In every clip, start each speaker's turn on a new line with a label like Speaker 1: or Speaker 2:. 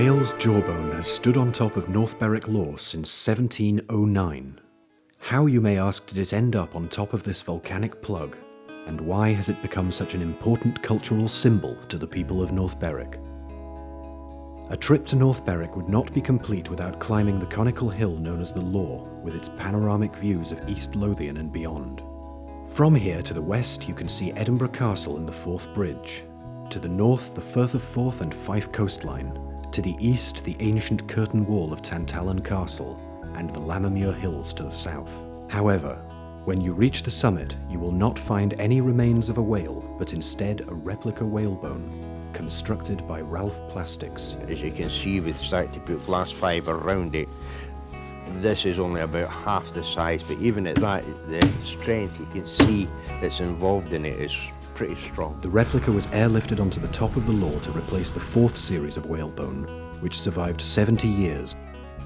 Speaker 1: Whale's jawbone has stood on top of North Berwick Law since 1709. How, you may ask, did it end up on top of this volcanic plug? And why has it become such an important cultural symbol to the people of North Berwick? A trip to North Berwick would not be complete without climbing the conical hill known as the Law, with its panoramic views of East Lothian and beyond. From here to the west you can see Edinburgh Castle and the Forth Bridge. To the north, the Firth of Forth and Fife coastline. To the east, the ancient curtain wall of Tantallon Castle, and the Lammermuir Hills to the south. However, when you reach the summit, you will not find any remains of a whale, but instead a replica whalebone, constructed by Ralph Plastics.
Speaker 2: As you can see, we've started to put glass fibre around it. This is only about half the size, but even at that, the strength you can see that's involved in it is pretty strong.
Speaker 1: The replica was airlifted onto the top of the Law to replace the fourth series of whalebone, which survived 70 years.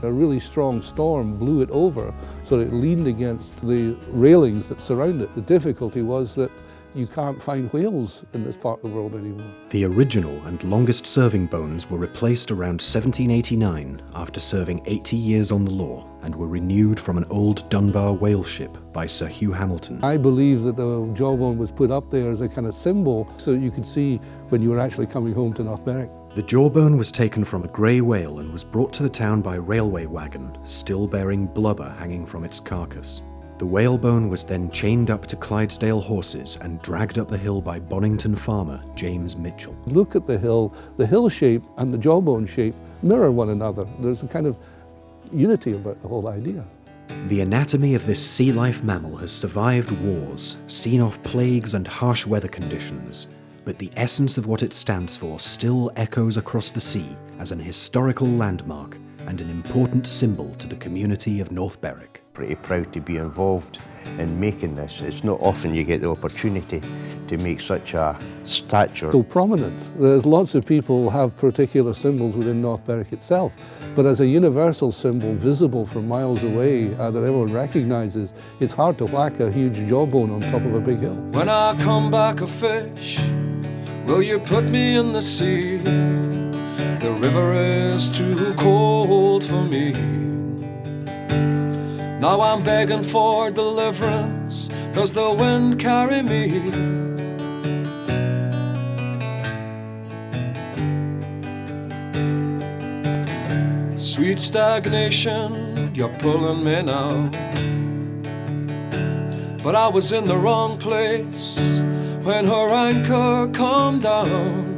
Speaker 3: A really strong storm blew it over, so it leaned against the railings that surround it. The difficulty was that you can't find whales in this part of the world anymore.
Speaker 1: The original and longest serving bones were replaced around 1789 after serving 80 years on the Law, and were renewed from an old Dunbar whale ship by Sir Hugh Hamilton.
Speaker 3: I believe that the jawbone was put up there as a kind of symbol so you could see when you were actually coming home to North Berwick.
Speaker 1: The jawbone was taken from a grey whale and was brought to the town by railway wagon, still bearing blubber hanging from its carcass. The whalebone was then chained up to Clydesdale horses and dragged up the hill by Bonington farmer James Mitchell.
Speaker 3: Look at the hill shape and the jawbone shape mirror one another. There's a kind of unity about the whole idea.
Speaker 1: The anatomy of this sea life mammal has survived wars, seen off plagues and harsh weather conditions, but the essence of what it stands for still echoes across the sea as an historical landmark and an important symbol to the community of North Berwick.
Speaker 2: Pretty proud to be involved in making this. It's not often you get the opportunity to make such a statue.
Speaker 3: So prominent. There's lots of people who have particular symbols within North Berwick itself, but as a universal symbol visible from miles away that everyone recognises, it's hard to whack a huge jawbone on top of a big hill.
Speaker 4: When I come back a fish, will you put me in the sea? The river is too cold for me. Now I'm begging for deliverance. Does the wind carry me? Sweet stagnation, you're pulling me now. But I was in the wrong place when her anchor come down.